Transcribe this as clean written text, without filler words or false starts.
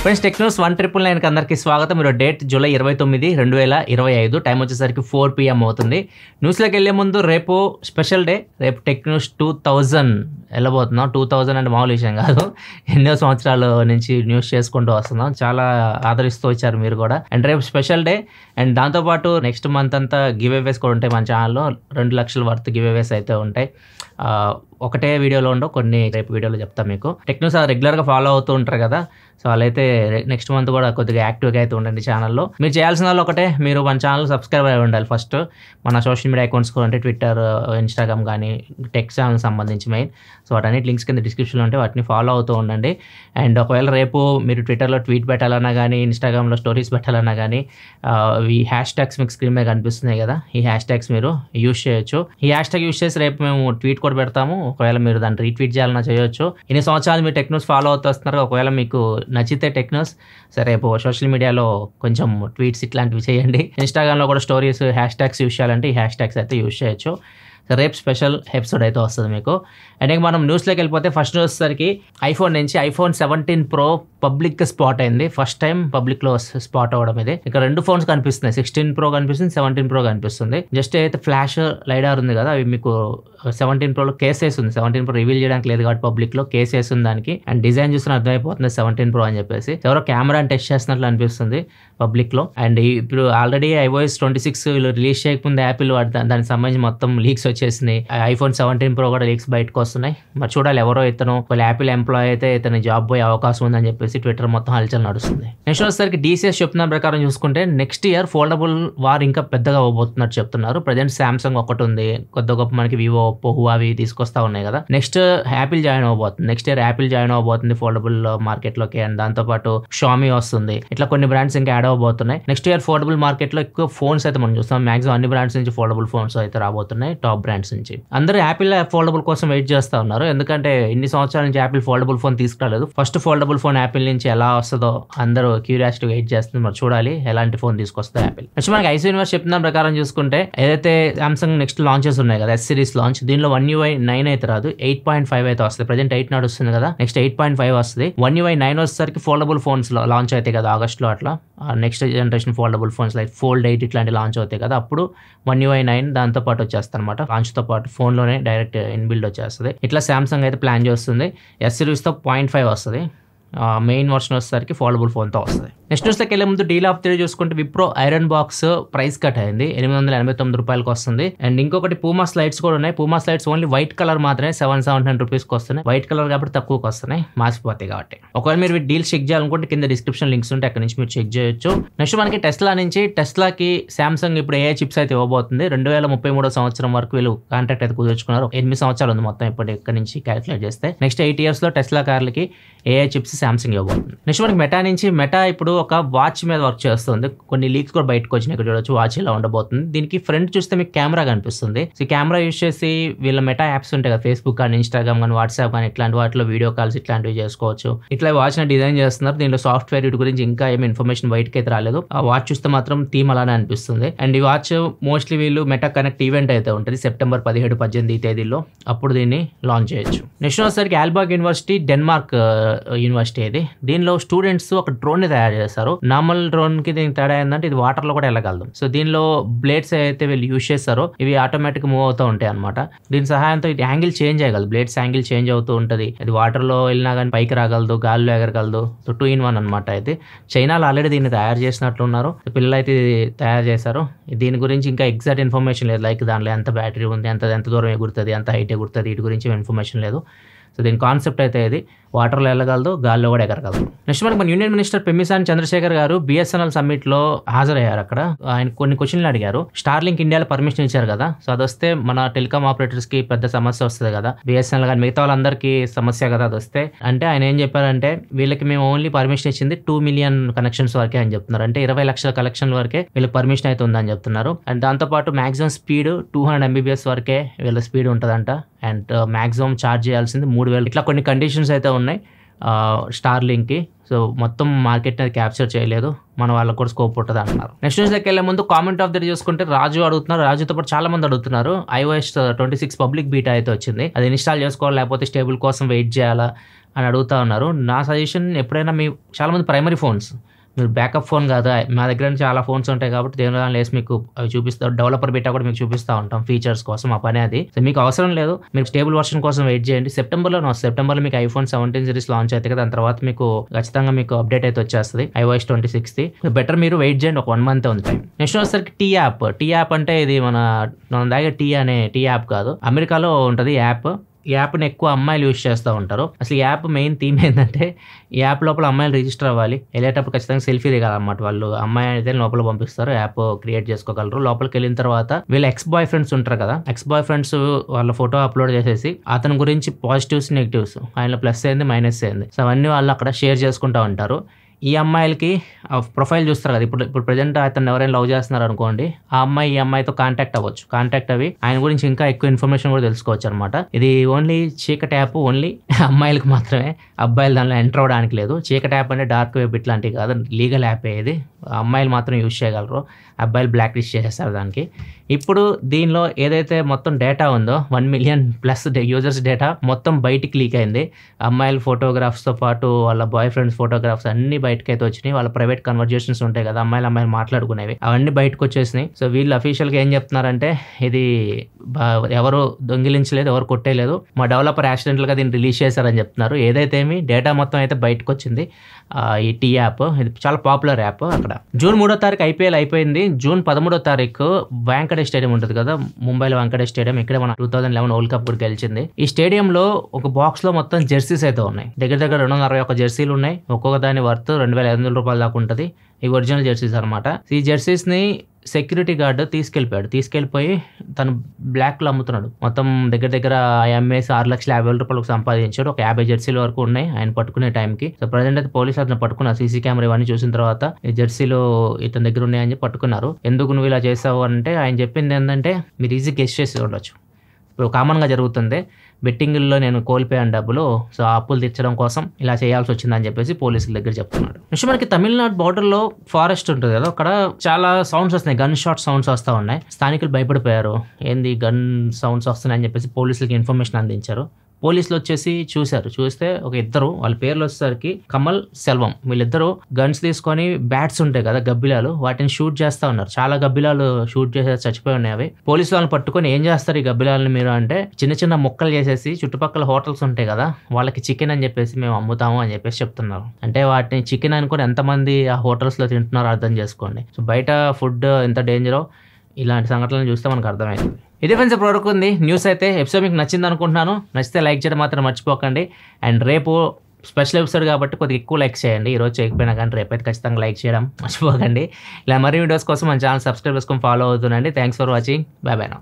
Friends Technos 1999కి అందరికీ స్వాగతం. మీరు డేట్ జూలై 29, 2025. టైం వచ్చేసరికి 4 PM అవుతుంది. న్యూస్లోకి వెళ్ళే ముందు రేపు స్పెషల్ డే. రేపు టెక్నోస్ 2000 వెళ్ళబోతున్నాం. 2000 అంటే మామూలు విషయం కాదు. ఎన్నో సంవత్సరాల నుంచి న్యూస్ చేసుకుంటూ వస్తున్నాం. చాలా ఆదరిస్తూ వచ్చారు మీరు కూడా. అండ్ రేపు స్పెషల్ డే. అండ్ దాంతోపాటు నెక్స్ట్ మంత్ అంతా గివ్ అవేస్ కూడా ఉంటాయి మన ఛానల్లో. 2 లక్షల వర్త్ గివ్ అవేస్ అయితే ఉంటాయి. ఒకటే వీడియోలో ఉండవు, కొన్ని రేపు వీడియోలో చెప్తాను మీకు. టెక్నోస్ రెగ్యులర్గా ఫాలో అవుతూ ఉంటారు కదా, సో వాళ్ళైతే నెక్స్ట్ మంత్ కూడా కొద్దిగా యాక్టివ్గా అయితే ఉండండి ఛానల్లో. మీరు చేయాల్సిన వాళ్ళు ఒకటే, మీరు మన ఛానల్ సబ్స్క్రైబ్ అయి ఉండాలి ఫస్ట్. మన సోషల్ మీడియా అకౌంట్స్ కూడా అంటే ట్విట్టర్, ఇన్స్టాగ్రామ్ కానీ టెక్ ఛానల్ సంబంధించి మెయిన్. సో వాటన్నిటి లింక్స్ కింద డిస్క్రిప్షన్లో ఉంటే వాటిని ఫాలో అవుతూ ఉండండి. అండ్ ఒకవేళ రేపు మీరు ట్విట్టర్లో ట్వీట్ పెట్టాలన్నా కానీ, ఇన్స్టాగ్రామ్లో స్టోరీస్ పెట్టాలన్నా కానీ ఈ హ్యాష్ ట్యాగ్స్ మీకు స్క్రీన్ మీద కనిపిస్తున్నాయి కదా, ఈ హ్యాష్ ట్యాగ్స్ మీరు యూజ్ చేయొచ్చు. ఈ హ్యాష్ ట్యాగ్ యూజ్ చేసి రేపు మేము ట్వీట్ కూడా పెడతాము. ఒకవేళ మీరు దాన్ని రీట్వీట్ చేయాలన్నా చేయొచ్చు. ఇన్ని సంవత్సరాలు మీరు టెక్నోస్ ఫాలో అవుతూ వస్తున్నారు. ఒకవేళ మీకు నచ్చితే టెక్నోస్ సరే రేపు సోషల్ మీడియాలో కొంచెం ట్వీట్స్ ఇట్లాంటివి చేయండి. ఇన్స్టాగ్రామ్లో కూడా స్టోరీస్ హ్యాష్ ట్యాగ్స్ యూజ్ చేయాలంటే ఈ హ్యాష్ ట్యాగ్స్ అయితే యూజ్ చేయొచ్చు. రేపు స్పెషల్ ఎపిసోడ్ అయితే వస్తుంది మీకు. అండ్ ఇంకా మనం న్యూస్లోకి వెళ్ళిపోతే ఫస్ట్ న్యూస్ వచ్చేసరికి ఐఫోన్ నుంచి ఐఫోన్ 17 Pro పబ్లిక్గా స్పాట్ అయింది. ఫస్ట్ టైం పబ్లిక్లో స్పాట్ అవ్వడం ఇది. ఇక 2 ఫోన్స్ కనిపిస్తున్నాయి, 16 Pro కనిపిస్తుంది, 17 Pro కనిపిస్తుంది. జస్ట్ అయితే ఫ్లాష్ లైడార్ ఉంది కదా, అవి మీకు 17 Proలో కేసెస్ ఉంది. 17 Pro రివీల్ చేయడానికి లేదు కాబట్టి పబ్లిక్లో కేసెస్ ఉంది దానికి. అండ్ డిజైన్ చూసిన అర్థమైపోతుంది 17 Pro అని చెప్పేసి. ఎవరో కెమెరాని టెస్ట్ చేస్తున్నట్లు అనిపిస్తుంది పబ్లిక్లో. అండ్ ఇప్పుడు ఆల్రెడీ iOS 26 రిలీజ్ చేయకముందు యాపిల్ దానికి సంబంధించి మొత్తం లీక్స్ వచ్చేసినాయి. ఐఫోన్ 17 Pro కూడా లీక్స్ బయటకు వస్తున్నాయి. మరి చూడాలి ఎవరో ఇతను వాళ్ళ యాపిల్ ఎంప్లాయ్ అయితే ఇతను జాబ్ పోయే అవకాశం ఉందని చెప్పేసి ట్విట్టర్ మొత్తం హల్చల్ నడుస్తుంది. నెక్స్ట్ వచ్చేసరికి DCS చెప్తున్న ప్రకారం చూసుకుంటే నెక్స్ట్ ఇయర్ ఫోల్డబుల్ వార్ ఇంకా పెద్దగా అవ్వబోతున్నట్టు చెప్తున్నారు. ప్రజెంట్ సామ్సంగ్ ఒకటి ఉంది, కొద్ది గొప్ప మనకి వివో, ఒప్పో, హువావి తీసుకొస్తా ఉన్నాయి కదా. నెక్స్ట్ యాపిల్ జాయిన్ అవ్వబోతుంది. నెక్స్ట్ ఇయర్ యాపిల్ జాయిన్ అవ్వబోతుంది ఫోల్డబుల్ మార్కెట్లోకి. అండ్ దాంతోపాటు షామీ వస్తుంది. ఇట్లా కొన్ని బ్రాండ్స్ ఇంకా యాడ్ అవ్వబోతున్నాయి. నెక్స్ట్ ఇయర్ ఫోల్డబుల్ మార్కెట్లో ఎక్కువ ఫోన్స్ అయితే మనం చూస్తాం. మాక్సిమం అన్ని బ్రాండ్స్ నుంచి ఫోల్డబుల్ ఫోన్స్ అయితే రాబోతున్నాయి, టాప్ బ్రాండ్స్ నుంచి. అందరూ యాపిల్ ఫోల్డబుల్ కోసం వెయిట్ చేస్తూ ఉన్నారు. ఎందుకంటే ఇన్ని సంవత్సరాల నుంచి యాపిల్ ఫోల్డబుల్ ఫోన్ తీసుకురాలేదు. ఫస్ట్ ఫోల్డబుల్ ఫోన్ యాపిల్ నుంచి ఎలా వస్తుందో అందరూ క్యూరియాసిటీ వెయిట్ చేస్తుంది. మరి చూడాలి ఎలాంటి ఫోన్ తీసుకొస్తుందో యాపిల్. నెక్స్ట్ మనకి ఐసీ యూనివర్స్ చెప్తున్న ప్రకారం చూసుకుంటే ఏదైతే సామ్సంగ్ నెక్స్ట్ లాంచెస్ ఉన్నాయి కదా, S సిరీస్ లాంచ్, దీనిలో One UI 9 అయితే రాదు, 8.5 అయితే వస్తుంది. ప్రజెంట్ 8 నడుస్తుంది కదా, నెక్స్ట్ 8.5 వస్తుంది. One UI 9 వచ్చేసరికి ఫోల్డబుల్ ఫోన్స్ లాంచ్ అవుతాయి కదా ఆగస్ట్లో. అట్లా next generation foldable phones like Fold 8 ఇట్లాంటి లాంచ్ అవుతాయి కదా, అప్పుడు One UI 9 దాంతో పాటు వచ్చేస్తుంది అనమాట. లాంచ్తో పాటు ఫోన్లోనే డైరెక్ట్ ఇన్బిల్డ్ వచ్చేస్తుంది. ఇట్లా సామ్సంగ్ అయితే ప్లాన్ చేస్తుంది. S సిరీస్తో 0.5 వస్తుంది. మెయిన్ వర్షన్ వచ్చేసరికి ఫోల్డబుల్ ఫోన్తో వస్తుంది. నెక్స్ట్ న్యూస్లోకి వెళ్ళే ముందు డీల్ ఆఫ్ ది డే చూసుకుంటే Wipro iron box price cut అయింది, 889 రూపాయలకు వస్తుంది. అండ్ ఇంకొకటి పూమా స్లైడ్స్ కూడా ఉన్నాయి. Puma slides only white colour మాత్రమే 700 రూపీస్కి వస్తున్నాయి. వైట్ కలర్ కాబట్టి తక్కువకి వస్తున్నాయి, మాసిపోతాయి కాబట్టి. ఒకవేళ మీరు డీల్ చెక్ చేయాలనుకుంటే కింద డిస్క్రిప్షన్ లింక్స్ ఉంటాయి, అక్కడ నుంచి మీరు చెక్ చేయొచ్చు. నెక్స్ట్ మనకి టెస్లా నుంచి, టెస్లాకి సామ్సంగ్ ఇప్పుడు ఏ చిప్స్ అయితే ఇవ్వబోతుంది. 2033 సంవత్సరం వరకు వీళ్ళు కాంట్రాక్ట్ అయితే కుదుర్చుకున్నారు. 8 సంవత్సరాలు ఉంది మొత్తం ఇప్పుడు ఇక్కడ నుంచి క్యాలిక్యులేట్ చేస్తే. నెక్స్ట్ 8 years లో టెస్లా కార్లకి ఏ చిప్స్ సామ్సంగ్ ఇవ్వబోతుంది. నెక్స్ట్ మనకి మెటా నుంచి, మెటా ఇప్పుడు ఒక వాచ్ మీద వర్క్ చేస్తుంది. కొన్ని లీక్స్ కూడా బయటకు వచ్చినాయి, ఇక్కడ చూడొచ్చు వాచ్ ఇలా ఉండబోతుంది. దీనికి ఫ్రంట్ చూస్తే మీకు కెమెరా కనిపిస్తుంది. సో కెమెరా యూజ్ చేసి వీళ్ళ మెటా యాప్స్ ఉంటాయి కదా, ఫేస్బుక్ కానీ, ఇన్స్టాగ్రామ్ కానీ, వాట్సాప్ కానీ, ఇట్లాంటి వాటిలో వీడియో కాల్స్ ఇట్లాంటివి చేసుకోవచ్చు. ఇట్లా వాచ్ ని డిజైన్ చేస్తున్నారు. దీనిలో సాఫ్ట్వేర్ వీటి గురించి ఇంకా ఏమి ఇన్ఫర్మేషన్ బయటకి అయితే రాలేదు. ఆ వాచ్ చూస్తే మాత్రం థీమ్ అలానే అనిపిస్తుంది. అండ్ ఈ వాచ్ మోస్ట్లీ వీళ్ళు మెటా కనెక్ట్ ఈవెంట్ అయితే ఉంటుంది సెప్టెంబర్ 17-18 తేదీల్లో, అప్పుడు దీన్ని లాంచ్ చేయొచ్చు. నెక్స్ట్ వచ్చేసరికి ఆల్బాగ్ యూనివర్సిటీ, డెన్మార్క్ యూనివర్సిటీ ఇది. దీనిలో స్టూడెంట్స్ ఒక డ్రోన్ ని తయారు చేస్తారు. నార్మల్ డ్రోన్ కి దీనికి తేడా ఏంటంటే ఇది వాటర్ లో కూడా వెళ్ళగలదు. సో దీనిలో బ్లేడ్స్ అయితే వీళ్ళు యూజ్ చేస్తారో ఇవి ఆటోమేటిక్ మూవ్ అవుతూ ఉంటాయి అనమాట. దీని సహాయంతో ఇది యాంగిల్ చేంజ్ అయ్యగలదు, బ్లేడ్స్ యాంగిల్ చేంజ్ అవుతూ ఉంటుంది. అది వాటర్ లో వెళ్ళినా కానీ పైకి రాగలదు, గాలిలో ఎగరగలదు. సో 2-in-1 అనమాట. అయితే చైనాలో ఆల్రెడీ దీన్ని తయారు చేసినట్లున్నారు, పిల్లలు అయితే తయారు చేశారు. దీని గురించి ఇంకా ఎగ్జాక్ట్ ఇన్ఫర్మేషన్ లేదు, లైక్ దాంట్లో ఎంత బ్యాటరీ ఉంది, ఎంత దూరం ఎగురుతుంది, ఎంత హైట్ ఎగురుతుంది, వీటి గురించి ఇన్ఫర్మేషన్ లేదు. సో దీని కాన్సెప్ట్ అయితే ఇది వాటర్లో వెళ్ళగలదు, గాల్లో కూడా ఎగరగలదు. నెక్స్ట్ మనకి మన యూనియన్ మినిస్టర్ పెమ్మిసాని చంద్రశేఖర్ గారు BSNL సమ్మిట్ లో హాజరయ్యారు. అక్కడ ఆయన కొన్ని క్వశ్చన్లు అడిగారు. స్టార్లింక్ ఇండియాలో పర్మిషన్ ఇచ్చారు కదా, సో అది వస్తే మన టెలికామ్ ఆపరేటర్స్ కి పెద్ద సమస్య వస్తుంది కదా, BSNL కానీ మిగతా వాళ్ళందరికీ సమస్య కదా అది వస్తే. అంటే ఆయన ఏం చెప్పారంటే వీళ్ళకి మేము ఓన్లీ పర్మిషన్ ఇచ్చింది 2 million కనెక్షన్స్ వరకే అని చెప్తున్నారు. అంటే 20 లక్షల కలెక్షన్ వరకే వీళ్ళకి పర్మిషన్ అయితే ఉందని చెప్తున్నారు. అండ్ దాంతోపాటు మాక్సిమం స్పీడ్ 200 MBPS వరకే వీళ్ళ స్పీడ్ ఉంటుందంట. అండ్ మాక్సిమం ఛార్జ్ చేయాల్సింది 3000. ఇట్లా కొన్ని కండిషన్స్ అయితే ఉన్నాయి. స్టార్ లింక్కి. సో మొత్తం మార్కెట్ అది క్యాప్చర్ చేయలేదు, మన వాళ్ళకు కూడా స్కోప్ ఉంటుంది అంటున్నారు. నెక్స్ట్ న్యూస్లోకి వెళ్ళే ముందు కామెంట్ ఆఫ్ ది డే చూసుకుంటే రాజు అడుగుతున్నారు. రాజుతో పాటు చాలా మంది అడుగుతున్నారు. iOS 26 పబ్లిక్ బీటా అయితే వచ్చింది, అది ఇన్స్టాల్ చేసుకోవాలి లేకపోతే స్టేబుల్ కోసం వెయిట్ చేయాలా అని అడుగుతా ఉన్నారు. నా సజెషన్ ఎప్పుడైనా చాలామంది ప్రైమరీ ఫోన్స్, మీరు బ్యాకప్ ఫోన్ కాదా, మా దగ్గర చాలా ఫోన్స్ ఉంటాయి కాబట్టి దేనిలో లేసి మీకు అవి చూపిస్తాం. డెవలపర్ బీటా కూడా మీకు చూపిస్తూ ఉంటాం ఫీచర్స్ కోసం, ఆ పని అది. సో మీకు అవసరం లేదు, మీరు స్టేబుల్ వర్షన్ కోసం వెయిట్ చేయండి. సెప్టెంబర్లో మీకు iPhone 17 సిరీస్ లాంచ్ అవుతుంది కదా, దాని తర్వాత మీకు ఖచ్చితంగా మీకు అప్డేట్ అయితే వచ్చేస్తుంది iOS 26ది. బెటర్ మీరు వెయిట్ చేయండి, ఒక 1 month ఉంది టైం. నెక్స్ట్ వచ్చేసరికి టీ యాప్ అంటే ఇది మన దగ్గర టీ యాప్ కాదు, అమెరికాలో ఉంటుంది యాప్. ఈ యాప్ని ఎక్కువ అమ్మాయిలు యూజ్ చేస్తూ ఉంటారు. అసలు ఈ యాప్ మెయిన్ థీమ్ ఏంటంటే, ఈ యాప్ లోపల అమ్మాయిలు రిజిస్టర్ అవ్వాలి, వెళ్ళేటప్పుడు ఖచ్చితంగా సెల్ఫీ దిగాలన్నమాట. వాళ్ళు అమ్మాయి అయితే లోపల పంపిస్తారు, యాప్ క్రియేట్ చేసుకోగలరు. లోపలికి వెళ్ళిన తర్వాత వీళ్ళ ఎక్స్ బాయ్ ఫ్రెండ్స్ ఉంటారు కదా, ఎక్స్ బాయ్ ఫ్రెండ్స్ వాళ్ళ ఫోటో అప్లోడ్ చేసేసి అతని గురించి పాజిటివ్స్ నెగిటివ్స్, ఆయన ప్లస్ అయింది మైనస్ అయింది, సో అవన్నీ వాళ్ళు అక్కడ షేర్ చేసుకుంటూ ఉంటారు. ఈ అమ్మాయిలకి ప్రొఫైల్ చూస్తారు కదా, ఇప్పుడు ప్రజెంట్ అతను ఎవరైనా లవ్ చేస్తున్నారు అనుకోండి, ఆ అమ్మాయి ఈ అమ్మాయితో కాంటాక్ట్ అవ్వచ్చు, కాంటాక్ట్ అవి ఆయన గురించి ఇంకా ఎక్కువ ఇన్ఫర్మేషన్ కూడా తెలుసుకోవచ్చు అనమాట. ఇది ఓన్లీ చీకటి యాప్, ఓన్లీ అమ్మాయిలకు మాత్రమే, అబ్బాయిలు దానిలో ఎంటర్ అవ్వడానికి లేదు. చీకటి యాప్ అంటే డార్క్ వెబ్ ఇట్లాంటివి కాదు, లీగల్ యాప్ ఇది, అమ్మాయిలు మాత్రం యూజ్ చేయగలరు, అబ్బాయిలు బ్లాక్ లిస్ట్ చేసేస్తారు దానికి. ఇప్పుడు దీనిలో ఏదైతే మొత్తం డేటా ఉందో 1 million+ యూజర్స్ డేటా మొత్తం బయటికి లీక్ అయింది. అమ్మాయిల ఫోటోగ్రాఫ్స్తో పాటు వాళ్ళ బాయ్ ఫ్రెండ్స్ ఫోటోగ్రాఫ్స్ అన్ని బయటకు అయితే వచ్చినాయి. వాళ్ళ ప్రైవేట్ కన్వర్జేషన్స్ ఉంటాయి కదా, అమ్మాయిలు మాట్లాడుకునేవి, అవన్నీ బయటకు వచ్చేసినాయి. సో వీళ్ళు అఫీషియల్గా ఏం చెప్తున్నారంటే, ఇది ఎవరు దొంగిలించలేదు, ఎవరు కొట్టేయలేదు, మా డెవలపర్ యాక్సిడెంటల్గా దీన్ని రిలీజ్ చేశారని చెప్తున్నారు. ఏదైతే డేటా మొత్తం అయితే బయటకు వచ్చింది. ఈ టీ యాప్ ఇది చాలా పాపులర్ యాప్. అక్కడ జూన్ 3వ తారీఖు IPL అయిపోయింది. జూన్ 13వ తారీఖు వాంకడే స్టేడియం ఉంటుంది కదా, ముంబైలో వాంకడే స్టేడియం, ఇక్కడ మన 2011 వరల్డ్ కప్ కూడా గెలిచింది. ఈ స్టేడియంలో ఒక బాక్స్ లో మొత్తం జెర్సీస్ అయితే ఉన్నాయి, దగ్గర 261 జెర్సీలు ఉన్నాయి. ఒక్కొక్క దాని వర్త్ $2,500 దాకా ఉంటుంది. ఈ ఒరిజినల్ జెర్సీస్ అనమాట. ఈ జెర్సీస్ ని సెక్యూరిటీ గార్డ్ తీసుకెళ్ళిపోయి తను బ్లాక్ లో అమ్ముతున్నాడు. మొత్తం దగ్గర అమ్మేసి $6,50,000 సంపాదించాడు. ఒక 50 జెర్సీల వరకు ఉన్నాయి ఆయన పట్టుకునే టైంకి. సో ప్రజెంట్ అయితే పోలీసు అతను పట్టుకున్నారు. సీసీ కెమెరా ఇవన్నీ చూసిన తర్వాత ఈ జెర్సీలు ఇతని దగ్గర ఉన్నాయని చెప్పి పట్టుకున్నారు. ఎందుకు నువ్వు ఇలా చేసావు అంటే, ఆయన చెప్పింది ఏంటంటే, మీరు ఈజీ గెస్ చేసి ఉండొచ్చు, ఇప్పుడు కామన్గా జరుగుతుంది, బెట్టింగ్లో నేను కోల్పోయాను డబ్బులు, సో ఆ అప్పులు తీర్చడం కోసం ఇలా చేయాల్సి వచ్చిందని చెప్పేసి పోలీసుల దగ్గర చెప్తున్నాడు. నెక్స్ట్ మనకి తమిళనాడు బార్డర్లో ఫారెస్ట్ ఉంటుంది కదా, అక్కడ చాలా సౌండ్స్ వస్తున్నాయి, గన్ షాట్ సౌండ్స్ వస్తూ ఉన్నాయి. స్థానికులు భయపడిపోయారు, ఏంది గన్ సౌండ్స్ వస్తున్నాయని చెప్పేసి పోలీసులకి ఇన్ఫర్మేషన్ అందించారు. పోలీసులు వచ్చేసి చూస్తే ఒక ఇద్దరు, వాళ్ళ పేర్లు వచ్చేసరికి కమల్, సెల్వం, వీళ్ళిద్దరూ గన్స్ తీసుకొని బ్యాట్స్ ఉంటాయి కదా గబ్బిలాలు, వాటిని షూట్ చేస్తా ఉన్నారు. చాలా గబ్బిలాలు షూట్ చేసేసి చచ్చిపోయి ఉన్నాయి. అవి పోలీసులు వాళ్ళని పట్టుకొని ఏం చేస్తారు ఈ గబ్బిలాలని మీరు అంటే, చిన్న ముక్కలు చేసేసి చుట్టుపక్కల హోటల్స్ ఉంటాయి కదా, వాళ్ళకి చికెన్ అని చెప్పేసి మేము అమ్ముతాము అని చెప్పేసి చెప్తున్నారు. అంటే వాటిని చికెన్ అనుకుని ఎంతమంది ఆ హోటల్స్లో తింటున్నారో అర్థం చేసుకోండి. సో బయట ఫుడ్ ఎంత డేంజరో ఇలాంటి సంఘటనలు చూస్తే మనకు అర్థమైంది. ఇదే ఫ్రెండ్స్ ఇప్పుడు ఉంది న్యూస్ అయితే. ఎపిసోడ్ మీకు నచ్చింది అనుకుంటున్నాను. నచ్చితే లైక్ చేయడం మాత్రం మర్చిపోకండి. అండ్ రేపు స్పెషల్ ఎపిసోడ్ కాబట్టి కొద్దిగా ఎక్కువ లైక్ చేయండి. ఈరోజు చేయకపోయినా కానీ రేపైతే ఖచ్చితంగా లైక్ చేయడం మర్చిపోకండి. ఇలా మరిన్ని వీడియోస్ కోసం మన ఛానల్ సబ్స్క్రైబ్ చేసుకొని ఫాలో అవుతుండండి. Thanks for watching. Bye bye now.